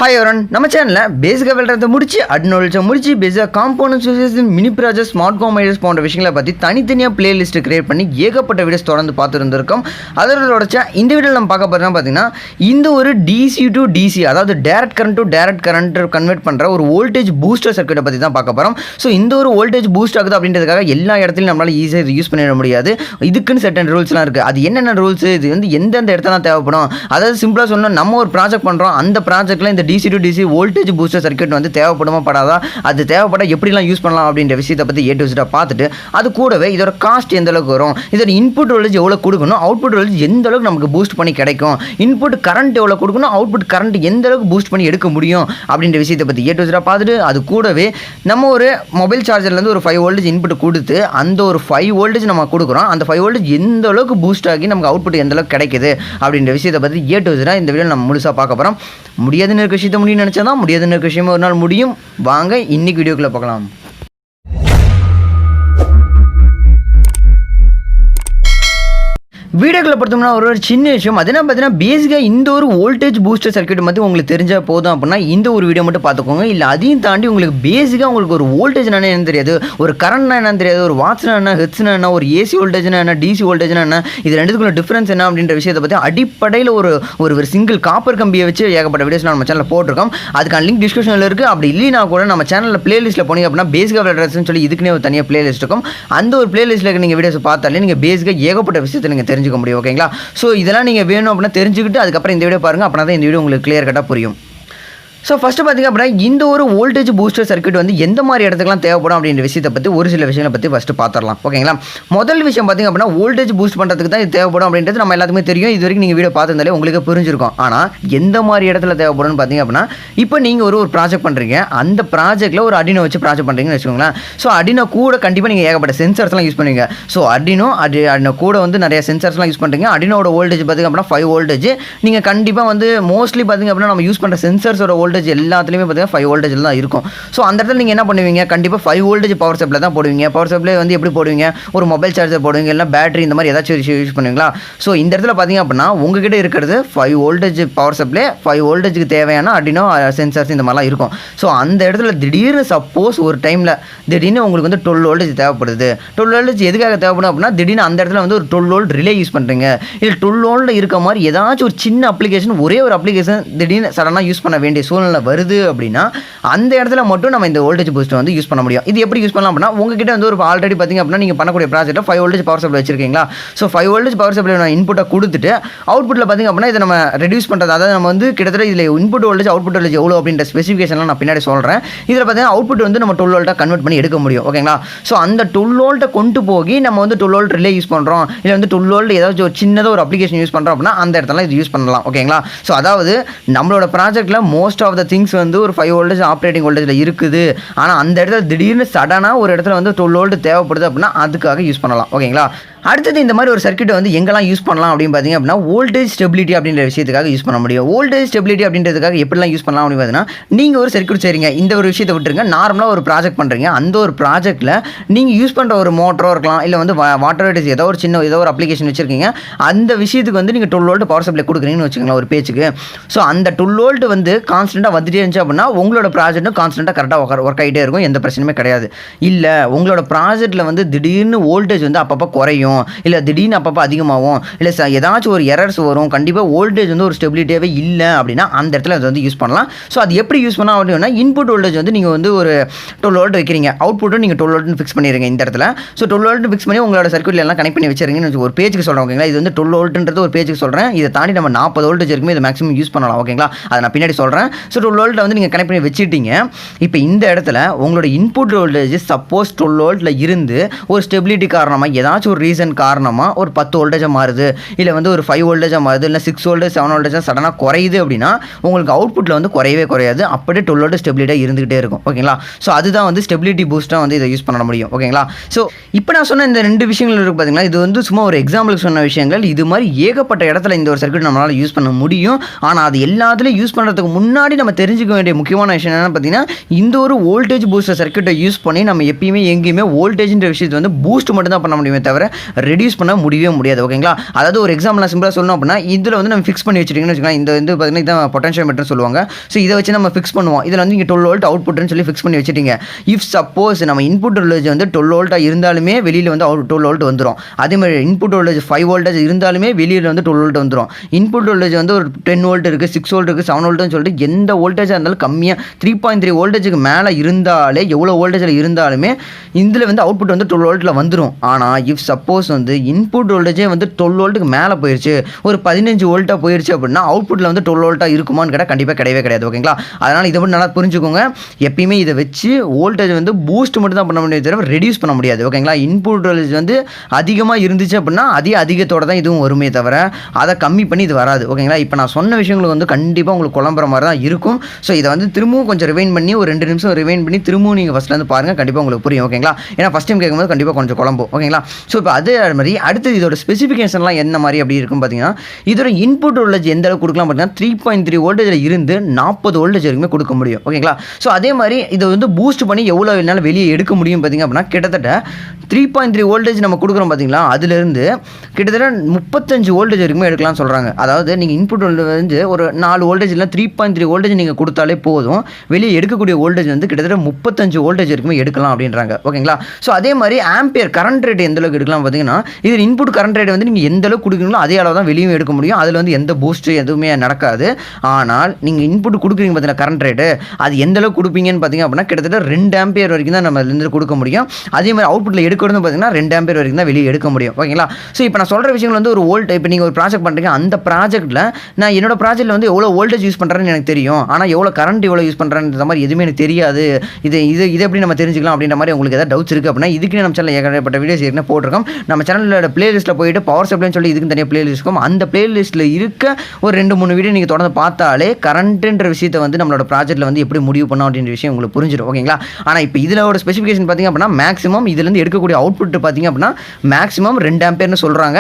Hi everyone, நம்ம சேனல்ல பேசிக்கா வெல்றத முடிச்சு அட்னோல்ஜ முடிச்சு பேசிக்கா components uses mini projects smart home ideas போன்ற விஷயங்களை பத்தி தனித்தனியா பிளேலிஸ்ட் கிரியேட் பண்ணி ஏகப்பட்ட வீடியோஸ் தொடர்ந்து பார்த்துருந்திருக்கோம். அதோட இந்த வீடியோல நம்ம பார்க்க போறோம்னா பாத்தீங்கன்னா இந்த ஒரு DC to DC அதாவது direct current to direct current convert பண்ற ஒரு வோல்டேஜ் பூஸ்டர் சர்க்யூட்டை பத்தி தான் பார்க்க போறோம். ஸோ இந்த ஒரு வோல்டேஜ் பூஸ்ட் ஆகுது அப்படின்றதுக்காக எல்லா இடத்துலையும் நம்மளால ஈஸியாக இது யூஸ் பண்ணிட முடியாது. இதுக்குன்னு செட்டன் ரூல்ஸ்லாம் இருக்கு. அது என்னென்ன ரூல்ஸ், இது வந்து எந்தெந்த இடத்துல தேவைப்படும், அதாவது சிம்பிளா சொன்னா நம்ம ஒரு ப்ராஜெக்ட் பண்றோம், அந்த ப்ராஜெக்ட்ல இந்த DC to DC voltage booster circuit வந்து தேவைப்படுமா படாதா, அது தேவைப்பட எப்படிலாம் யூஸ் பண்ணலாம் அப்படின்ற விஷயத்தை பற்றி ஏ டு இசட்டா பார்த்துட்டு அது கூடவே இதோட காஸ்ட் எந்த அளவுக்கு வரும், இதோட இன்புட் வோல்டேஜ் எவ்வளோ கொடுக்கணும், அவுட்புட் வோல்டேஜ் எந்த அளவுக்கு நமக்கு பூஸ்ட் பண்ணி கிடைக்கும், இன்புட் கரண்ட் எவ்வளோ கொடுக்கணும், அவுட்புட் கரண்ட் எந்த அளவுக்கு பூஸ்ட் பண்ணி எடுக்க முடியும் அப்படின்ற விஷயத்தை பற்றி ஏ டு இசட்டா பார்த்துட்டு அது கூடவே நம்ம ஒரு மொபைல் சார்ஜர்லேருந்து ஒரு 5 வோல்டேஜ் இன்புட் கொடுத்து அந்த ஒரு 5 வோல்டேஜ் நம்ம கொடுக்குறோம், அந்த 5 வோல்டேஜ் எந்த அளவுக்கு பூஸ்ட் ஆகி நமக்கு அவுட்புட் எந்த அளவுக்கு கிடைக்குது அப்படின்ற விஷயத்தை பற்றி ஏ டு இசட்டா இந்த வீடியோ நம்ம முழுசாக பார்க்க போகிறோம். முடியாதுன்னு இருக்க விஷயத்தை முடியும்னு நினச்சா தான் முடியாதுன்னு இருக்க விஷயமே ஒரு நாள் முடியும். வாங்க இன்னைக்கு வீடியோக்குள்ளே பார்க்கலாம். வீடியோக்களை பொறுத்தோம்னா ஒரு சின்ன விஷயம் அது என்ன பார்த்தீங்கன்னா பேசிக்காக இந்த ஒரு வோல்டேஜ் பூஸ்டர் சர்க்யூட் மட்டும் உங்களுக்கு தெரிஞ்சால் போதும் அப்படின்னா இந்த ஒரு வீடியோ மட்டும் பார்த்துக்கோங்க. இல்லை அதையும் தாண்டி உங்களுக்கு பேசிக்காக உங்களுக்கு ஒரு வோல்டேஜ் என்னன்னு தெரியாது, ஒரு கரண்ட்னா என்னன்னு தெரியாது, ஒரு வாட்ஸ்னா என்ன, ஹெட்ஸ்னா என்ன, ஒரு ஏசி வோல்டேஜ்னா என்ன, டிசி வோல்டேஜ்னா என்ன, இது ரெண்டுக்குள்ள டிஃபரன்ஸ் என்ன அப்படின்ற விஷயத்தை பற்றி அடிப்படையில் ஒரு சிங்கிள் காப்பர் கம்பியை வச்சு ஏகப்பட்ட வீடியோஸ் நம்ம சேனலில் போட்டிருக்கோம். அதுக்கான லிங்க் டிஸ்கிரிப்ஷனில் இருக்குது. அப்படி இல்லைனா கூட நம்ம சேனலில் பிளேலிஸ்ட்டில் போனீங்க அப்படின்னா பேசிக்காக விளையாடுறதுன்னு சொல்லி இதுக்குன்னே ஒரு தனியாக பிளேலிஸ்ட் இருக்கும். அந்த ஒரு பிளேலிஸ்ட்டில் நீங்கள் வீடியோஸ் பார்த்தாலே நீங்கள் பேசிக்காக ஏகப்பட்ட விஷயத்தை நீங்கள் தெரிஞ்சுக்க முடியும். ஓகேங்களா? ஸோ இதெல்லாம் நீங்கள் வேணும் அப்படின்னா தெரிஞ்சுக்கிட்டு அதுக்கப்புறம் இந்த வீடியோ பாருங்கள். அப்படின்னா தான் இந்த வீடியோ உங்களுக்கு கிளியர் கட்டாக புரியும். ஸோ ஃபஸ்ட்டு பார்த்திங்க அப்படின்னா இந்த ஒரு வோல்டேஜ் பூஸ்டர் சர்க்யூட் வந்து எந்த மாதிரி இடத்துக்குலாம் தேவைப்படும் அப்படின்ற விஷயத்தை பற்றி ஒரு சில விஷயங்களை பற்றி ஃபஸ்ட்டு பார்த்துடலாம். ஓகேங்களா? முதல் விஷயம் பார்த்திங்க அப்படின்னா வோல்டேஜ் பூஸ்ட் பண்ணுறதுக்கு தான் இது தேவைப்படும் அப்படின்றது நம்ம எல்லாத்துக்குமே தெரியும். இது வரைக்கும் நீங்கள் வீடியோ பார்த்துருந்தாலே உங்களுக்கு புரிஞ்சிருக்கும். ஆனால் எந்த மாதிரி இடத்துல தேவைப்படும்னு பார்த்திங்க அப்படின்னா இப்போ நீங்கள் ஒரு ப்ராஜெக்ட் பண்ணுறீங்க, அந்த ப்ராஜெக்ட்டில் ஒரு அர்டுயினோ வச்சு ப்ராஜெக்ட் பண்ணுறீங்கன்னு வச்சுக்கோங்களேன். ஸோ அர்டுயினோ கூட கண்டிப்பாக நீங்கள் ஏகப்பட்ட சென்சர்ஸ்லாம் யூஸ் பண்ணுவீங்க. ஸோ அர்டுயினோ கூட வந்து நிறைய சென்சர்ஸ்லாம் யூஸ் பண்ணுறீங்க. அர்டுயினோட வோல்டேஜ் பார்த்திங்க அப்படின்னா 5 வோல்டேஜ். நீங்கள் கண்டிப்பாக வந்து மோஸ்ட்லி பார்த்திங்க அப்படின்னா நம்ம யூஸ் பண்ணுற சென்சர்ஸோட வோல்டேஜ் எல்லாத்துலேயுமே பார்த்தீங்கன்னா 5 வோல்டேஜில் தான் இருக்கும். ஸோ அந்த இடத்துல நீங்கள் என்ன பண்ணுவீங்க, கண்டிப்பாக 5 வோல்டேஜ் பவர் சப்ளை தான் போடுவீங்க. பவர் சப்ளை வந்து எப்படி போடுவீங்க, ஒரு மொபைல் சார்ஜர் போடுவீங்க, இல்லை பேட்டரி இந்த மாதிரி ஏதாச்சும் யூஸ் பண்ணுவீங்களா. ஸோ இந்த இடத்துல பார்த்தீங்க அப்படின்னா உங்ககிட்ட இருக்கிறது 5 வோல்டேஜ் பவர் சப்ளை, 5 வோல்டேஜுக்கு தேவையான அர்டுயினோ சென்சர்ஸ் இந்த மாதிரிலாம் இருக்கும். ஸோ அந்த இடத்துல திடீர்னு சப்போஸ் ஒரு டைமில் திடீர்னு உங்களுக்கு வந்து 12 வோல்டேஜ் தேவைப்படுது. 12 வோல்டேஜ் எதுக்காக தேவைப்படும் அப்படின்னா திடீர்னு அந்த இடத்துல வந்து ஒரு 12 வோல்ட் ரிலே யூஸ் பண்ணுறீங்க, இல்லை 12 வோல்ட் இருக்க மாதிரி ஏதாச்சும் ஒரு சின்ன அப்ளிகேஷன், ஒரே ஒரு அப்ளிகேஷன் திடீர்னு சடனாக யூஸ் பண்ண வேண்டிய சூழ்நிலை வருது அப்படின்னா அந்த இடத்துல மட்டும் நம்ம இந்த வோல்டேஜ் பூஸ்டர் வந்து யூஸ் பண்ண முடியும். இது எப்படி யூஸ் பண்ணலாம் அப்படின்னா உங்ககிட்ட வந்து ஒரு ஆல்ரெடி பார்த்தீங்க அப்படின்னா நீங்கள் பண்ணக்கூடிய ப்ராஜெக்ட்டில் 5 வோல்டேஜ் பவர் சப்ளை வச்சிருக்கீங்களா. ஸோ 5 வோல்டேஜ் பவர் சப்ளை நான் இன்புட்டை கொடுத்துட்டு அவுட்புட்டில் பார்த்தீங்க அப்படின்னா இதை நம்ம ரெடியூஸ் பண்ணுறது, அதாவது நம்ம வந்து கிட்டத்தட்ட இதில் இன்புட் வோல்டேஜ் அவுட்புட் வோல்டேஜ் எவ்வளோ அப்படின்ற ஸ்பெசிஃபிகேஷன்லாம் நான் பின்னாடி சொல்கிறேன். இதில் பார்த்தீங்கன்னா அவுட்புட் வந்து நம்ம 12 வோல்ட்டாக கன்வெர்ட் பண்ணி எடுக்க முடியும். ஓகேங்களா? ஸோ அந்த 12 வோல்ட்டை கொண்டு போய் நம்ம வந்து 12 வோல்ட் ரிலே யூஸ் பண்ணுறோம், இல்லை வந்து 12 வோல்ட் ஏதாச்சும் ஒரு சின்னதாக ஒரு அப்ளிகேஷன் யூஸ் பண்ணுறோம் அப்படின்னா அந்த இடத்துல இது யூஸ் பண்ணலாம். ஓகேங்களா? ஸோ அதாவது நம்மளோட ப்ராஜெக்ட்டில் மோஸ்ட் ஆஃப் த திங்ஸ் வந்து ஒரு 5 வோல்டேஜ் ஆப்ரேட்டிங் வோல்டேஜில் இருக்குது. ஆனால் அந்த இடத்துல திடீர்னு சடனாக ஒரு இடத்துல வந்து 12 வோல்ட் தேவைப்படுது அப்படின்னா அதுக்காக யூஸ் பண்ணலாம். ஓகேங்களா? அடுத்தது இந்த மாதிரி ஒரு சர்க்யூட்டை வந்து எங்கெல்லாம் யூஸ் பண்ணலாம் அப்படின்னு பார்த்தீங்க அப்படின்னா வோல்டேஜ் ஸ்டெபிலிட்டி அப்படின்ற விஷயத்துக்காக யூஸ் பண்ண முடியும். வோல்டேஜ் ஸ்டெபிலிட்டி அப்படின்றதுக்காக எப்படிலாம் யூஸ் பண்ணலாம் அப்படின்னு பார்த்தீங்கன்னா நீங்கள் ஒரு சர்க்யூட் செய்றீங்க, இந்த ஒரு விஷயத்தை விட்டுருங்க, நார்மலாக ஒரு ப்ராஜெக்ட் பண்ணுறீங்க, அந்த ஒரு ப்ராஜெக்ட்டில் நீங்கள் யூஸ் பண்ணுற ஒரு மோட்டரோ இருக்கலாம், இல்லை வந்து வாட்டர் ஹீட்டர்ஸ் ஏதோ ஒரு அப்ளிகேஷன் வச்சுருக்கீங்க, அந்த விஷயத்துக்கு வந்து நீங்கள் 12 வோல்ட் பவர் சப்ளை கொடுக்குறீங்கன்னு வச்சுக்கோங்களேன் ஒரு பேச்சுக்கு. ஸோ அந்த 12 வோல்ட் வந்து கான்ஸ்டண்ட்டாக வந்துட்டே இருந்துச்சு அப்படின்னா உங்களோட ப்ராஜெக்ட்டும் கான்ஸ்டண்ட்டாக கரெக்டாக ஒர்க் ஆகிட்டே இருக்கும், எந்த பிரச்சனையுமே கிடையாது. இல்லை உங்களோட ப்ராஜெக்ட்டில் வந்து திடீர்னு வோல்டேஜ் வந்து அப்பப்போ குறையும், இல்லை திடீர்னு அப்பப்போ அதிகமாகும், இல்லை ஏதாச்சும் ஒரு எரர்ஸ் வரும், கண்டிப்பாக வோல்டேஜ் வந்து ஒரு ஸ்டெபிலிட்டியாகவே இல்லை அப்படின்னா அந்த இடத்துல அதை வந்து யூஸ் பண்ணலாம். ஸோ அது எப்படி யூஸ் பண்ணலாம் அப்படின்னா இன்புட் வோல்டேஜ் வந்து நீங்கள் வந்து ஒரு 12 வோல்ட் வைக்கிறீங்க, அவுட்புட்டும் நீங்கள் 12 வோல்ட்னு ஃபிக்ஸ் பண்ணிடுங்க இந்த இடத்துல. ஸோ 12 வோல்ட் ஃபிக்ஸ் பண்ணி உங்களோட சர்க்யூட்ல எல்லாம் கனெக்ட் பண்ணி வச்சிருக்கீங்கன்னு ஒரு பேஜுக்கு சொல்கிறேன். ஓகேங்களா? இது வந்து 12 வோல்ட்ன்றது ஒரு பேஜுக்கு சொல்கிறேன். இதை தாண்டி நம்ம 40 வோல்டேஜ் இருக்குமே இதை மேக்ஸிமம் யூஸ் பண்ணலாம். ஓகேங்களா? அதை நான் பின்னாடி சொல்கிறேன். ஸோ 12 வோல்ட்டை வந்து நீங்கள் கனெக்ட் பண்ணி வச்சுட்டீங்க. இப்போ இந்த இடத்துல உங்களோட இன்புட் வோல்டேஜ் சப்போஸ் 12 வோல்ட்டில் இருந்து ஒரு ஸ்டெபிலிட்டி காரணமாக ஏதாச்சும் ஒரு ரீசன் காரணமாக ஒரு 10 வோல்டேஜாக மாறுது, இல்லை வந்து ஒரு 5 வோல்டேஜாக மாறுது, இல்லை 6 வோல்டேஜ் 7 வோல்டேஜாக சடனாக குறையுது அப்படின்னா உங்களுக்கு அவுட்புட்டில் வந்து குறையவே குறையாது, அப்படியே 12 வோல்ட் ஸ்டெபிலிட்டியாக இருந்துகிட்டே இருக்கும். ஓகேங்களா? ஸோ அதுதான் வந்து ஸ்டெபிலிட்டி பூஸ்ட்டாக வந்து இதை யூஸ் பண்ண முடியும். ஓகேங்களா? ஸோ இப்போ நான் சொன்ன இந்த 2 விஷயங்கள் இருக்குது பார்த்தீங்களா, இது வந்து சும்மா ஒரு எக்ஸாம்பிளுக்கு சொன்ன விஷயங்கள். இது மாதிரி ஏகப்பட்ட இடத்துல இந்த ஒரு சர்க்யூட் நம்மளால் யூஸ் பண்ண முடியும். ஆனால் அது எல்லாத்துலேயும் யூஸ் பண்ணுறதுக்கு முன்னாடி நம்ம தெரிஞ்சுக்க வேண்டிய முக்கியமான விஷயம் என்னென்னு பார்த்தீங்கன்னா இந்த ஒரு வோல்டேஜ் பூஸ்டர் சர்க்யூட்டை யூஸ் பண்ணி நம்ம எப்பயுமே எங்கேயுமே வோல்டேஜ்ன்ற விஷயத்தை வந்து பூஸ்ட் மட்டும் தான் பண்ண முடியுமே தவிர ரெடியூஸ் பண்ண முடியவே முடியாது ஓகேங்களா. அதாவது ஒரு எக்ஸாம்பிள் நான் சிம்பிளாக சொல்லணும் அப்படின்னா இதில் வந்து நம்ம ஃபிக்ஸ் பண்ணி வச்சுட்டிங்கன்னு வச்சுக்கலாம். இந்த வந்து பார்த்தீங்கன்னா இதான் பொட்டன்ஷியோமீட்டர் சொல்லுவாங்க. ஸோ இதை வச்சு நம்ம ஃபிக்ஸ் பண்ணுவோம். இதில் வந்து இங்கே 12 வோல்ட் அவுட்புட்னு சொல்லி ஃபிக்ஸ் பண்ணி வச்சுட்டீங்க. இஃப் சப்போஸ் நம்ம இன்புட் வோல்டேஜ் வந்து 12 வோல்ட்டாக இருந்தாலுமே வெளியில் வந்து 12 வோல்ட் வந்துடும். அதேமாதிரி இன்புட் வோல்டேஜ் 5 வோல்டேஜ் இருந்தாலுமே வெளியில் வந்து 12 வோல்ட் வந்துடும். இன்புட் வோல்டேஜ் வந்து ஒரு 10 வோல்ட் இருக்குது, 6 வோல்ட் இருக்குது, 7 வோல்ட்னு சொல்லிட்டு எந்த வோல்டேஜாக இருந்தாலும் கம்மியாக 3.3 வோல்டேஜுக்கு மேலே இருந்தாலே எவ்வளோ வோல்டேஜில் இருந்தாலுமே இதில் வந்து அவுட்புட் வந்து 12 வோல்ட்டில் வந்துடும். ஆனால் இஃப் சப்போஸ் வந்து இன்புட் வோல்டேஜே வந்து 12 வோல்ட்டுக்கு மேலே போயிடுச்சு, ஒரு 15 வோல்ட்டாக போயிடுச்சு அப்படின்னா அவுட்புட்டில் வந்து 12 வோல்ட்டாக இருக்குமான்னு கேட்டால் கண்டிப்பாக கிடையவே கிடையாது ஓகேங்களா. அதனால் இதை மட்டும் நல்லா புரிஞ்சுக்கோங்க. எப்பயுமே இதை வச்சு வோல்டேஜ் வந்து பூஸ்ட் மட்டும் தான் பண்ண முடியாது, தவிர ரெடியூஸ் பண்ண முடியாது ஓகேங்களா. இன்புட் வோல்டேஜ் வந்து அதிகமாக இருந்துச்சு அப்படின்னா அதிகத்தோட தான் இதுவும் வருமே தவிர அதை கம்மி பண்ணி இது வராது ஓகேங்களா. இப்போ நான் சொன்ன விஷயங்களுக்கு வந்து கண்டிப்பாக உங்களுக்கு குழம்புற மாதிரி தான் இருக்கும். ஸோ இதை வந்து திரும்பவும் கொஞ்சம் ரிவைன் பண்ணி ஒரு 2 நிமிஷம் ரிவைன் பண்ணி திரும்பவும் நீங்கள் ஃபஸ்ட்லேருந்து பாருங்கள், கண்டிப்பாக உங்களுக்கு புரியும் ஓகேங்களா. ஏன்னா ஃபஸ்ட் டைம் கேட்கும்போது கண்டிப்பாக கொஞ்சம் குழம்பும் ஓகேங்களா. ஸோ இப்போ அதே மாதிரி அடுத்து இதோட ஸ்பெசிஃபிகேஷன்லாம் என்ன மாதிரி அப்படி இருக்கும் பார்த்தீங்கன்னா இதோட இன்புட் வோல்டேஜ் எந்த அளவுக்கு கொடுக்கலாம் பார்த்தீங்கன்னா 3.3 வோல்டேஜில் இருந்து 40 வோல்டேஜ் வரைக்குமே கொடுக்க முடியும் ஓகேங்களா. ஸோ அதே மாதிரி இதை வந்து பூஸ்ட் பண்ணி எவ்வளோ என்னால் வெளியே எடுக்க முடியும் பார்த்தீங்க அப்படின்னா கிட்டத்தட்ட 3.3 வோல்டேஜ் நம்ம கொடுக்குறோம் பார்த்தீங்களா, அதுலேருந்து கிட்டத்தட்ட 35 வோல்டேஜ் வரைக்குமே எடுக்கலாம்னு சொல்கிறாங்க. அதாவது நீங்கள் இன்புட் வந்து ஒரு 4 வோல்டேஜ் இல்லை 3.3 வோல்டேஜ் நீங்கள் கொடுத்தாலே போதும், வெளியே எடுக்கக்கூடிய வோல்டேஜ் வந்து கிட்டத்தட்ட 35 வோல்டேஜ் வரைக்குமே எடுக்கலாம் அப்படின்றாங்க ஓகேங்களா. ஸோ அதே மாதிரி ஆம்பியர் கரண்ட் ரேட் எந்த அளவுக்கு எடுக்கலாம் பார்த்தீங்கன்னா இதில் இன்புட் கரண்ட் ரேட் வந்து நீங்கள் எந்த அளவுக்கு கொடுக்குறீங்களோ அதே அளவு தான் வெளியும் எடுக்க முடியும். அதில் வந்து எந்த பூஸ்ட் எதுவுமே நடக்காது. ஆனால் நீங்கள் இன்புட் கொடுக்குறீங்க பார்த்தீங்கன்னா கரண்ட் ரேட்டு அது எந்த அளவுக்கு கொடுப்பீங்கன்னு பார்த்தீங்க அப்படின்னா கிட்டத்தட்ட 2 ஆம்பியர் வரைக்கும் தான் நம்ம இருந்து கொடுக்க முடியும். அதே மாதிரி அவுட்புட்டில் எடுக்கிறது பார்த்தீங்கன்னா 2 ஆம்பியர் வரைக்கும் தான் வெளியே எடுக்க முடியும் ஓகேங்களா. ஸோ இப்போ நான் சொல்கிற விஷயங்கள் வந்து ஒரு வோல்ட் இப்போ நீங்கள் ஒரு ப்ராஜெக்ட் பண்ணுறீங்க, அந்த ப்ராஜெக்ட்டில் நான் என்னோட ப்ராஜெக்ட்டில் வந்து எவ்வளோ வோல்டேஜ் யூஸ் பண்ணுறேன்னு எனக்கு தெரியும், ஆனால் எவ்வளோ கரண்ட் எவ்வளோ யூஸ் பண்ணுறேன்ற மாதிரி எதுவுமே எனக்கு தெரியாது. இது எப்படி நம்ம தெரிஞ்சுக்கலாம் அப்படின்ற மாதிரி உங்களுக்கு ஏதாவது டவுட்ஸ் இருக்குது அப்படின்னா இதுக்கு நம்ம சேனல் ஏகப்பட்ட வீடியோஸ் ஏற்கனவே போட்டிருக்கோம். நம்ம சேனலோட பிளேலிஸ்ட்டில் போயிட்டு பவர் சப்ளைன்னு சொல்லி இதுக்கு தனியாக பிளேலிஸ்ட் இருக்கும். அந்த பிளேலிஸ்ட்டில் இருக்க ஒரு 2-3 வீடியோ நீங்கள் தொடர்ந்து பார்த்தாலே கரண்ட்டுன்ற விஷயத்தை வந்து நம்மளோட ப்ராஜெக்ட்டில் வந்து எப்படி முடிவு பண்ணோம் அப்படின்ற விஷயம் உங்களுக்கு புரிஞ்சிடும் ஓகேங்களா. ஆனால் இப்போ இதில் ஒரு ஸ்பெசிஃபிகேஷன் பார்த்தீங்க அப்படின்னா மேக்ஸிமம் இதுலேருந்து எடுக்கக்கூடிய அவுட்புட் பார்த்தீங்க அப்படின்னா மேக்ஸிமம் 2 ஆம்பியர்னு சொல்கிறாங்க.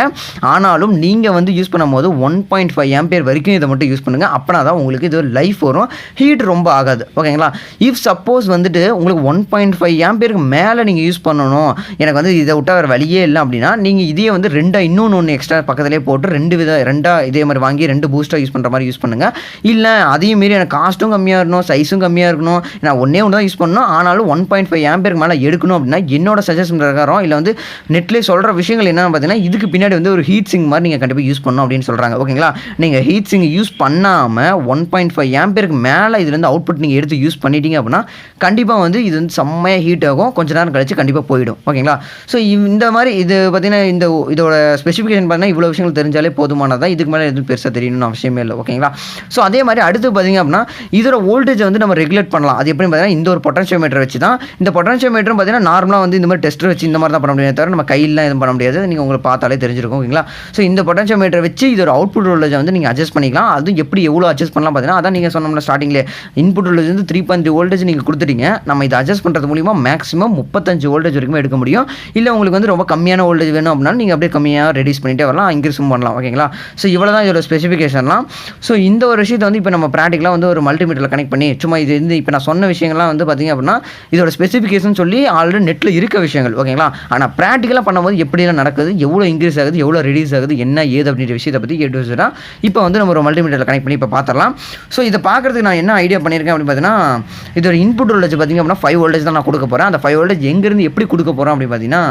ஆனாலும் நீங்கள் வந்து யூஸ் பண்ணும்போது 1.5 ஆம்பியர் வரைக்கும் இதை மட்டும் யூஸ் பண்ணுங்கள். அப்படின்னா தான் உங்களுக்கு இது லைஃப் வரும், ஹீட் ரொம்ப ஆகாது ஓகேங்களா. இஃப் சப்போஸ் வந்துட்டு உங்களுக்கு 1.5 ஆம்பியருக்கு மேலே நீங்கள் யூஸ் பண்ணணும், எனக்கு வந்து இதை விட்டால் வேறு வழியே இல்லை அப்படின்னா நீங்கள் இதே வந்து இன்னொன்று எக்ஸ்ட்ரா பக்கத்துலேயே போட்டு 2 இதே மாதிரி வாங்கி 2 பூஸ்ட்டாக யூஸ் பண்ணுற மாதிரி யூஸ் பண்ணுங்கள். இல்லை அதையும் மீறி எனக்கு காஸ்ட்டும் கம்மியாக இருக்கணும், சைஸும் கம்மியாக இருக்கணும், நான் ஒன்று தான் யூஸ் பண்ணணும், ஆனாலும் 1.5 ஆம்பியருக்கு மேலே எடுக்கணும் அப்படின்னா என்னோட சஜஷன் பிரகாரம் இல்லை வந்து நெட்லேயே சொல்கிற விஷயங்கள் என்னென்னு பார்த்தீங்கன்னா இதுக்கு பின்னாடி வந்து ஒரு ஹீட் சிங் மாதிரி நீங்கள் கண்டிப்பாக யூஸ் பண்ணணும் அப்படின்னு சொல்கிறாங்க ஓகேங்களா. நீங்கள் ஹீட் சிங் யூஸ் பண்ணாமல் 1.5 ஆம்பியருக்கு மேலே இதுலேருந்து அவுட்புட் நீங்கள் எடுத்து யூஸ் பண்ணிட்டீங்க அப்படின்னா கண்டிப்பாக வந்து இது வந்து செம்மையாக ஹீட் ஆகும், கொஞ்ச நேரம் கழிச்சு கண்டிப்பாக போயிடும் ஓகேங்களா. ஸோ இந்த மாதிரி இது பார்த்தீங்கன்னா இதோட ஸ்பெசிஃபிகேஷன் பார்த்தீங்கன்னா இவ்வளோ விஷயங்கள் தெரிஞ்சாலே போதுமானதான், இதுக்கு மேலே எதுவும் பெருசாக தெரியணும்னு அவசியமே இல்லை ஓகேங்களா. ஸோ அதே மாதிரி அடுத்து பார்த்தீங்க அப்படின்னா இதோட வோல்டேஜை வந்து நம்ம ரெகுலேட் பண்ணலாம். அது எப்படின்னு பார்த்தீங்கன்னா இந்த ஒரு பொட்டன்ஷியோமீட்டர் வச்சு தான். இந்த பொட்டன்ஷியோமீட்டரும் பார்த்தீங்கன்னா நார்மலாக வந்து இந்த மாதிரி டெஸ்டர் வச்சு இந்த மாதிரி தான் பண்ண முடியாது, தவிர நம்ம கையிலாம் எதுவும் பண்ண முடியாது. நீங்கள் உங்களுக்கு பார்த்தாலே தெரிஞ்சிருக்கும் ஓகேங்களா. ஸோ இந்த பொட்டன்ஷியோமீட்டர் வச்சு இதோட அவுட்புட் வோல்டேஜை வந்து நீங்கள் அட்ஜஸ்ட் பண்ணிக்கலாம். அது எப்படி எவ்வளோ அட்ஜஸ்ட் பண்ணலாம் பார்த்தீங்கன்னா அதான் நீங்கள் சொன்னோம்னா ஸ்டார்டிங்லேயே இன்புட் வோல்டேஜ் வந்து 3.3 வோல்டேஜ் நீங்கள் கொடுத்துட்டீங்க. நம்ம இதை அட்ஜஸ்ட் பண்ணுறது மூலிமா மேக்ஸிமம் 35 வோல்டேஜ் வரைக்கும் எடுக்க முடியும். இல்லை உங்களுக்கு வந்து ரொம்ப கம்மியான வோல்டேஜ் வேணும் அப்படின்னா நீங்கள் அப்படியே கம்மியாக ரெடியூஸ் பண்ணிட்டே வரலாம், இன்க்ரீஸும் பண்ணலாம் ஓகேங்களா. ஸோ இவ்வளோ தான் இதோட ஸ்பெசிஃபிகேஷன்லாம். ஸோ இந்த ஒரு விஷயத்தை வந்து இப்போ நம்ம ப்ராக்டிக்கலாக வந்து ஒரு மல்டிமீட்டரில் கனெக்ட் பண்ணி சும்மா இது வந்து இப்போ நான் சொன்ன விஷயங்கள்லாம் வந்து பார்த்திங்க அப்படின்னா இதோட ஸ்பெசிஃபிகேஷன் சொல்லி ஆல்ரெடி நெட்டில் இருக்க விஷயங்கள் ஓகேங்களா. ஆனால் ப்ராக்டிக்கலாக பண்ணும்போது எப்படிலாம் நடக்குது, எவ்வளோ இன்க்ரீஸ் ஆகுது, எவ்வளோ ரெடியூஸ் ஆகுது, என்ன ஏது அப்படின்ற விஷயத்தை பற்றி கேட்டு இப்போ வந்து நம்ம ஒரு மல்டிமீட்டரில் கனெக்ட் பண்ணி இப்போ பார்த்துடலாம். ஸோ இதை பார்க்குறதுக்கு நான் என்ன ஐடியா பண்ணியிருக்கேன் அப்படின்னு பார்த்தீங்கன்னா இதோட இன்புட் வோல்டேஜ் பார்த்திங்க அப்படின்னா 5 வோல்டேஜ் தான் நான் கொடுக்க போகிறேன். அந்த 5 வோல்டேஜ் எங்கேருந்து எப்படி கொடுக்க போகிறோம் அப்படின்னு பார்த்தீங்கன்னா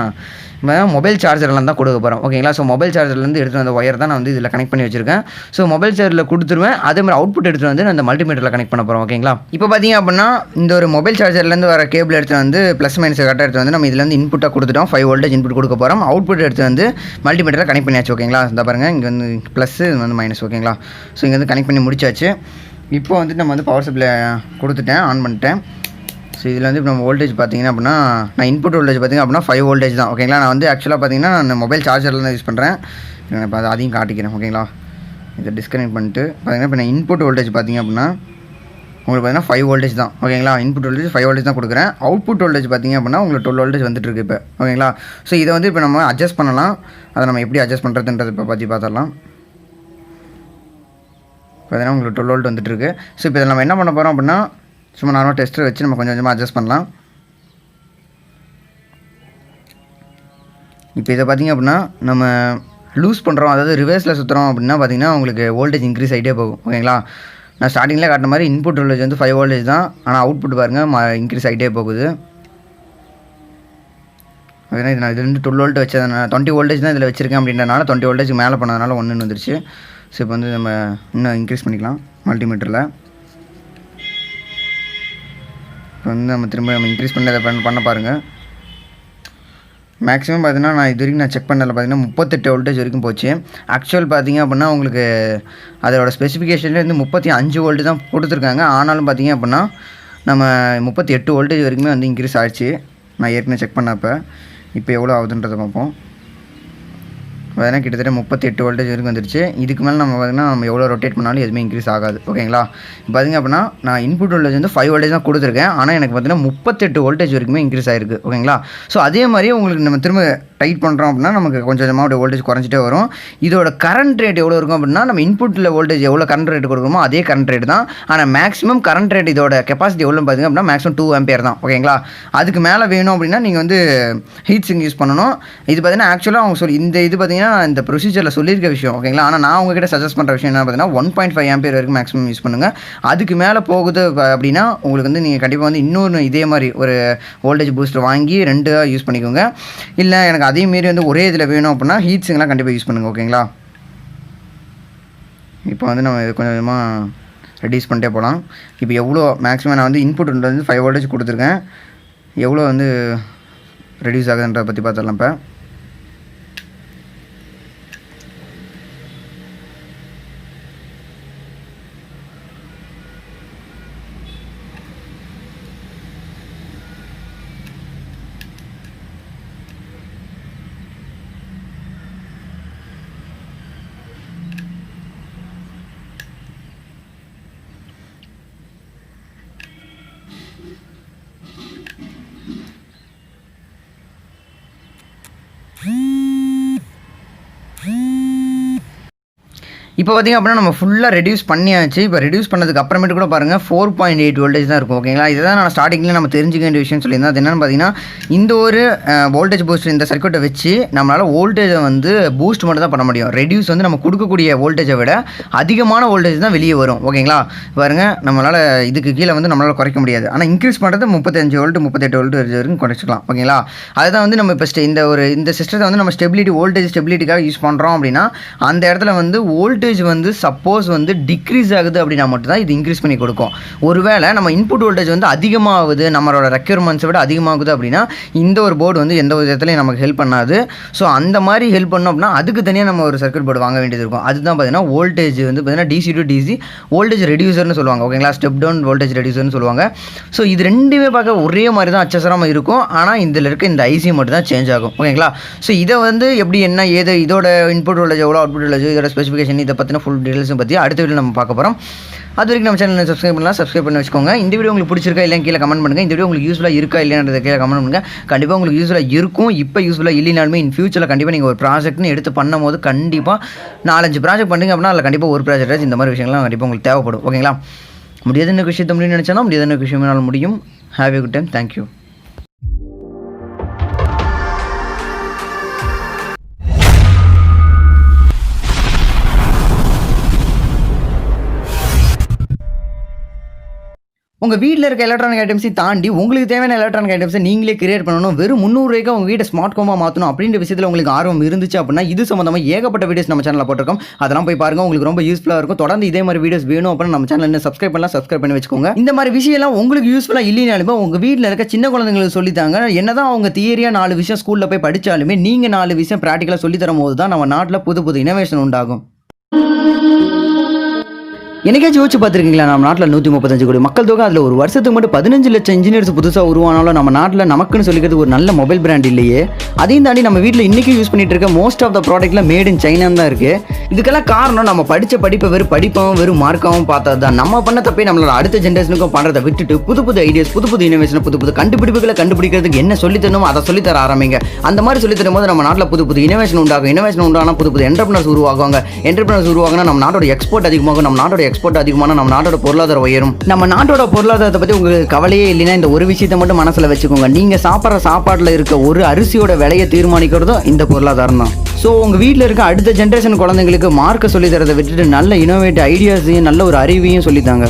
மொபைல் சார்ஜர்லாம் தான் கொடுக்க போகிறோம் ஓகேங்களா. ஸோ மொபைல் சார்ஜர்லேருந்து எடுத்துகிட்டு வந்த ஒயர் தான் நான் வந்து இதில் கனெக்ட் பண்ணி வச்சிருக்கேன். ஸோ மொபைல் சார்ஜரில் கொடுத்துருவேன், அதே மாதிரி அவுட்புட் எடுத்துகிட்டு வந்து நான் அந்த மல்டிமீட்டரில் கனெக்ட் பண்ண போகிறோம் ஓகேங்களா. இப்போ பார்த்தீங்க அப்படின்னா இந்த ஒரு மொபைல் சார்ஜர்லேருந்து வர கேபிள் எடுத்துகிட்டு வந்து ப்ளஸ் மைனஸ் கரெக்டாக எடுத்து வந்து நம்ம இதில் வந்து இன்புட்டாக கொடுத்துட்டோம், 5 வோல்டேஜ் இன்புட் கொடுக்க போகிறோம். அவுட்புட் எடுத்து வந்து மல்டிமீட்டரில் கனெக்ட் பண்ணியாச்சு ஓகேங்களா. இந்த பாருங்கள் இங்கே வந்து ப்ளஸ் இது வந்து மைனஸ் ஓகேங்களா. ஸோ இங்கே வந்து கனெக்ட் பண்ணி முடிச்சாச்சு. இப்போ வந்து நம்ம வந்து பவர் சப்ளை கொடுத்துட்டேன், ஆன் பண்ணிட்டேன். ஸோ இதில் வந்து இப்போ நம்ம வோல்டேஜ் பார்த்தீங்கன்னா அப்படின்னா நான் இன்புட் வோல்டேஜ் பார்த்திங்க அப்படின்னா 5 வோல்டேஜ் தான் ஓகேங்களா. நான் வந்து ஆக்சுவலாக பார்த்தீங்கன்னா நான் மொபைல் சார்ஜரில் தான் யூஸ் பண்ணுறேன். இப்போ அதையும் காட்டிக்கிறேன் ஓகேங்களா. இதை டிஸ்கனெக்ட் பண்ணிட்டு பார்த்தீங்கன்னா இப்போ நான் இன்புட் வோல்டேஜ் பார்த்திங்க அப்படின்னா உங்களுக்கு பார்த்தீங்கன்னா 5 வோல்டேஜ் தான் ஓகேங்களா. இன்புட் வோல்டேஜ் 5 வோல்டேஜ் தான் கொடுக்குறேன். அவுட்புட் வோல்டேஜ் பார்த்திங்க அப்படின்னா உங்களுக்கு 12 வோல்டேஜ் வந்துட்டுருக்கு இப்போ ஓகேங்களா. ஸோ இதை வந்து இப்போ நம்ம அட்ஜஸ்ட் பண்ணலாம். அதை நம்ம எப்படி அட்ஜஸ்ட் பண்ணுறதுன்றது இப்போ பார்த்துடலாம். பார்த்தீங்கன்னா உங்களுக்கு 12 வோல்ட் வந்துட்டுருக்கு. ஸோ இப்போ இதில் நம்ம என்ன பண்ண போகிறோம் அப்படின்னா சும்மா நார்மலாக டெஸ்டர் வச்சு நம்ம கொஞ்சம் கொஞ்சமாக அட்ஜஸ்ட் பண்ணலாம். இப்போ இதை பார்த்திங்க அப்படின்னா நம்ம லூஸ் பண்ணுறோம், அதாவது ரிவர்ஸில் சுற்றுறோம் அப்படின்னா பார்த்திங்கன்னா உங்களுக்கு வோல்டேஜ் இன்க்ரீஸ் ஆகிட்டே போகும். ஓகேங்களா, நான் ஸ்டார்டிங்கில் காட்டின மாதிரி இன்புட் வோல்டேஜ் வந்து 5 வோல்டேஜ் தான், ஆனால் அவுட்புட் பாருங்கள் இன்க்ரீஸ் ஆகிட்டே போகுது. ஏன்னா இது நான் இது வந்து 12 வோல்ட் வச்சதுனால 20 வோல்டேஜ் தான் இதில் வச்சுருக்கேன் அப்படின்றனால 20 வோல்டேஜ் மேலே பண்ணதுனால 1 வந்துருச்சு. ஸோ இப்போ வந்து நம்ம இன்னும் இன்க்ரீஸ் பண்ணிக்கலாம் மல்டிமீட்டரில். இப்போ வந்து நம்ம திரும்ப இன்க்ரீஸ் பண்ணி அதை பண்ண பாருங்கள். மேக்ஸிமம் பார்த்தீங்கன்னா நான் இது வரைக்கும் செக் பண்ணதில் பார்த்தீங்கன்னா 38 வோல்டேஜ் வரைக்கும் போச்சு. ஆக்சுவல் பார்த்திங்க அப்படின்னா உங்களுக்கு அதோட ஸ்பெசிஃபிகேஷனில் வந்து 35 வோல்ட்டு தான் கொடுத்துருக்காங்க. ஆனாலும் பார்த்திங்க அப்படின்னா நம்ம 38 வோல்டேஜ் வரைக்குமே வந்து இன்க்ரீஸ் ஆகிடுச்சு. நான் ஏற்கனவே செக் பண்ணப்போ இப்போ எவ்வளோ ஆகுதுன்றதை பார்ப்போம். பார்த்தீங்கன்னா கிட்டத்தட்ட 38 வோல்டேஜ் வரைக்கும் வந்துருச்சு. இதுக்கு மேலே நம்ம பார்த்திங்கன்னா நம்ம எவ்வளோ ரொட்டேட் பண்ணாலும் எதுவுமே இன்க்ரீஸ் ஆகாது. ஓகேங்களா, இப்போ பார்த்திங்க அப்படின்னா நான் இன்புட் வோல்டேஜ் வந்து 5 வோல்டேஜ் தான் கொடுத்துருக்கேன், ஆனால் எனக்கு பார்த்திங்கன்னா 38 வோல்டேஜ் வரைக்குமே இன்க்ரீஸ் ஆகிருக்கு. ஓகேங்களா, ஸோ அதே மாதிரி உங்களுக்கு நம்ம திரும்ப டைட் பண்ணுறோம் அப்படின்னா நமக்கு கொஞ்சம் கொஞ்சமாக வோல்டேஜ் குறைஞ்சிட்டே வரும். இதோட கரண்ட் ரேட் எவ்வளோ இருக்கும் அப்படின்னா நம்ம இன்புட்டில் வோல்டேஜ் எவ்வளோ கரண்ட் ரேட் கொடுக்குறோமோ அதே கரண்ட் ரேட் தான். ஆனால் மேக்ஸிமம் கரண்ட் ரேட் இதோட கெப்பாசிட்டி எவ்வளோ பார்த்திங்க அப்படின்னா மேக்ஸிமம் 2 ஆம்பியர் தான். ஓகேங்களா, அதுக்கு மேலே வேணும் அப்படின்னா நீங்கள் வந்து ஹீட் சிங்க் யூஸ் பண்ணணும். இது பார்த்திங்கன்னா ஆக்சுவலாக அவங்க இந்த இது பார்த்திங்கன்னா இந்த ப்ரொசீஜரில் சொல்லியிருக்க விஷயம். ஓகேங்களா, ஆனால் நான் உங்ககிட்ட சஜஸ்ட் பண்ணுற விஷயம் என்ன பார்த்தீங்கன்னா 1.5 ஆம்பியர் வரைக்கும் மேக்ஸிமம் யூஸ் பண்ணுங்கள். அதுக்கு மேலே போகுது அப்படின்னா உங்களுக்கு வந்து நீங்கள் கண்டிப்பாக வந்து இன்னொன்று இதே மாதிரி ஒரு வோல்டேஜ் பூஸ்டர் வாங்கி 2 யூஸ் பண்ணிக்கோங்க. இல்லை எனக்கு அதே மாரி வந்து ஒரே இதில் வேணும் அப்படின்னா ஹீட் சிங்க்லாம் கண்டிப்பாக யூஸ் பண்ணுங்கள். ஓகேங்களா, இப்போ வந்து நம்ம கொஞ்சம் கொஞ்சமாக ரெடியூஸ் பண்ணிட்டே போகலாம். இப்போ எவ்வளோ மேக்ஸிமம் நான் வந்து இன்புட் வந்து 5 வோல்டேஜ் கொடுத்துருக்கேன், எவ்வளோ வந்து ரெடியூஸ் ஆகுதுன்றதை பற்றி பார்த்துடலாம். இப்போ இப்போ பார்த்திங்க அப்படின்னா நம்ம ஃபுல்லாக ரெடியூஸ் பண்ணியாச்சு. இப்போ ரெடியூஸ் பண்ணதுக்கு அப்புறமேட்டு கூட பாருங்கள் 4.8 வோல்டேஜ் தான் இருக்கும். ஓகேங்களா, இதுதான் நான் ஸ்டார்டிங்கில் நம்ம தெரிஞ்சுக்க வேண்டிய விஷயம் சொல்லியிருந்தேன். அது என்னென்னு பார்த்தீங்கன்னா இந்த ஒரு வோல்டேஜ் பூஸ்டர் இந்த சர்க்யூட்டை வச்சு நம்மளால் வோல்டேஜை வந்து பூஸ்ட் மட்டும் தான் பண்ண முடியும். ரெடியூஸ் வந்து நம்ம கொடுக்கக்கூடிய வோல்டேஜை விட அதிகமான வோல்டேஜ் தான் வெளியே வரும். ஓகேங்களா, பாருங்கள் நம்மளால் இதுக்கு கீழே வந்து நம்மளால் குறைக்க முடியாது. ஆனால் இன்க்ரீஸ் பண்ணுறது 35 வோல்ட் 38 வோல்ட் வரைக்கும் குறைச்சிக்கலாம். ஓகேங்களா, அதுதான் வந்து நம்ம இப்போ இந்த சிஸ்டத்தை வந்து நம்ம வோல்டேஜ் ஸ்டெபிலிட்டிக்காக யூஸ் பண்ணுறோம் அப்படின்னா அந்த இடத்துல வந்து வோல்டேஜ் வந்து சப்போஸ் வந்து டிக்ரீஸ் ஆகுது அப்படின்னா மட்டும் தான் இது இன்க்ரீஸ் பண்ணி கொடுக்கும். ஒருவேளை நம்ம இன்புட் வோல்டேஜ் வந்து அதிகமாகுது, நம்மளோட ரெக்யர்மெண்ட்ஸை விட அதிகமாகுது அப்படின்னா இந்த ஒரு போர்டு வந்து எந்த ஒரு விதத்துலையும் நமக்கு ஹெல்ப் பண்ணாது. ஸோ அந்த மாதிரி ஹெல்ப் பண்ணோம் அப்படின்னா அதுக்கு தனியாக நம்ம ஒரு சர்க்யூட் போர்டு வாங்க வேண்டியது இருக்கும். அதுதான் பார்த்தீங்கன்னா வோல்டேஜ் வந்து பார்த்தீங்கன்னா டிசி டு டிசி வோல்டேஜ் ரெடியூசர்னு சொல்லுவாங்க. ஓகேங்களா, ஸ்டெப் டவுன் வோல்டேஜ் ரெடியூசர்னு சொல்லுவாங்க. ஸோ இது ரெண்டுமே பார்க்க ஒரே மாதிரி தான் அச்சசரமாக இருக்கும், ஆனால் இதில் இருக்க இந்த ஐசி மட்டும் தான் சேஞ்ச் ஆகும். ஓகேங்களா, ஸோ இதை வந்து எப்படி என்ன ஏது இதோட இன்புட் வோல்டேஜ் எவ்வளோ அவுட்புட் வோல்டேஜ் இதோட ஸ்பெசிஃபிகேஷன் இதை பற்றின ஃபுல் டீடைல்ஸும் பற்றி அடுத்த வீடியோ நம்ம பார்க்க போகிறோம். அது வரைக்கும் நம்ம சேனலை சப்ஸ்கிரைப் பண்ணி வச்சுக்கோங்க. இந்த வீடியோ உங்களுக்கு பிடிச்சிருக்கா இல்லையா கீழே கமெண்ட் பண்ணுங்கள். இந்த வீடியோ உங்களுக்கு யூஸ்ஃபுல்லாக இருக்கா இல்லையான்றதை கீழே கமெண்ட் பண்ணுங்கள். கண்டிப்பாக உங்களுக்கு யூஸ்ஃபுல்லாக இருக்கும். இப்போ யூஸ்ஃபுல்லாக இல்லைனாலுமே இன் ஃபியூச்சரில் கண்டிப்பாக நீங்கள் ஒரு ப்ராஜெக்ட்னு எடுத்து பண்ணும் போது கண்டிப்பாக 4-5 ப்ராஜெக்ட் பண்ணுங்க அப்படின்னா அதில் கண்டிப்பாக ஒரு ப்ராஜெக்ட் இந்த மாதிரி விஷயங்கள்லாம் கண்டிப்பாக உங்களுக்கு தேவைப்படும். ஓகேங்களா, முடியாதுன்னு விஷயத்தை முடியும்னு நினச்சாலும் முடியாதுன்னு விஷயம்னாலும் முடியும். Have a good time. Thank you. உங்கள் வீட்டில் இருக்க எலக்ட்ரானிக் ஐட்டம்ஸை தாண்டி உங்களுக்கு தேவையான எலக்ட்ரானிக் ஐட்டம்ஸை நீங்களே கிரியேட் பண்ணணும். வெறும் 300 ரூபாய்க்கு உங்கள் வீட்டை ஸ்மார்ட் ஹோமாக மாற்றணும் அப்படின்ற விஷயத்தில் உங்களுக்கு ஆர்வம் இருந்துச்சு அப்படின்னா இது சம்மந்தமாக ஏகப்பட்ட வீடியோஸ் நம்ம சேனலில் போட்டிருக்கோம். அதெல்லாம் போய் பாருங்கள், உங்களுக்கு ரொம்ப யூஸ்ஃபுல்லாக இருக்கும். தொடர்ந்து இதே மாதிரி வீடியோஸ் வேணும் அப்படின்னா நம்ம சேனல் என்ன சப்ஸ்கிரைப் பண்ணி வச்சுக்கோங்க. இந்த மாதிரி விஷயம்லாம் உங்களுக்கு யூஸ்ஃபுல்லாக இல்லைனாலுமே உங்கள் வீட்டில் இருக்க சின்ன குழந்தைங்களுக்கு சொல்லித்தாங்க. என்னதான் அவங்க தியரியாக 4 விஷயம் ஸ்கூலில் போய் படித்தாலுமே நீங்கள் 4 விஷயம் ப்ராக்டிக்கலாக சொல்லித்தரும் போது தான் நம்ம நாட்டில் புது இனோவேஷன் உண்டாகும். எனக்காச்சும் யோசிச்சு பார்த்துருக்கீங்களா, நம்ம நாட்டில் 135 கோடி மக்கள் தொகை, அதில் ஒரு வருஷத்துக்கு மட்டும் 15 லட்சம் இன்ஜினியர்ஸ் புதுசாக உருவானாலும் நம்ம நாட்டில் நமக்குன்னு சொல்லிக்கிறது ஒரு நல்ல மொபைல் பிராண்ட் இல்லையே. அதையும் தாண்டி நம்ம வீட்டில் இன்றைக்கி யூஸ் பண்ணிட்டு இருக்க மோஸ்ட் ஆஃப் த ப்ராடக்ட்லாம் மேட் இன் சைனா தான் இருக்குது. இதுக்கெல்லாம் காரணம் நம்ம படித்த படிப்பை வெறும் மார்க்காகவும் பார்த்தது தான். நம்ம பண்ண தப்பே நம்மளோட அடுத்த ஜென்ரேஷனுக்கும் பண்ணுறதை விட்டுட்டு புது ஐடியாஸ் புது இனோவேஷன் புது கண்டுபிடிப்புகளை கண்டுபிடிக்கிறதுக்கு என்ன சொல்லித்தரணும் அதை சொல்லித்தர ஆரம்பிங்க. அந்த மாதிரி சொல்லித்தரும் போது நம்ம நாட்டில் புது இனோவேஷன் உண்டாகும். இனோவேஷன் உண்டானா புது என்டர்பிரினர்ஸ் உருவாகுவாங்க. என்டர்பிரினர்ஸ் உருவாகினா நம்ம நாட்டோட எக்ஸ்போர்ட் அதிகமாகும். நம்ம நாட்டோட எக்ஸ்போர்ட் அதிகமான நம்ம நாட்டோட பொருளாதாரம் உயரும். நம்ம நாட்டோட பொருளாதாரத்தை பற்றி உங்களுக்கு கவலையே இல்லைன்னா இந்த ஒரு விஷயத்தை மட்டும் மனசில் வச்சுக்கோங்க. நீங்கள் சாப்பிட்ற சாப்பாட்டில் இருக்க ஒரு அரிசியோட விலையை தீர்மானிக்கிறதும் இந்த பொருளாதாரம் தான். ஸோ உங்கள் வீட்டில் இருக்க அடுத்த ஜென்ரேஷன் குழந்தைங்களுக்கு மார்க்கை சொல்லி தரதை விட்டுட்டு நல்ல இனோவேட்டிவ் ஐடியாஸையும் நல்ல ஒரு அறிவையும் சொல்லித்தாங்க.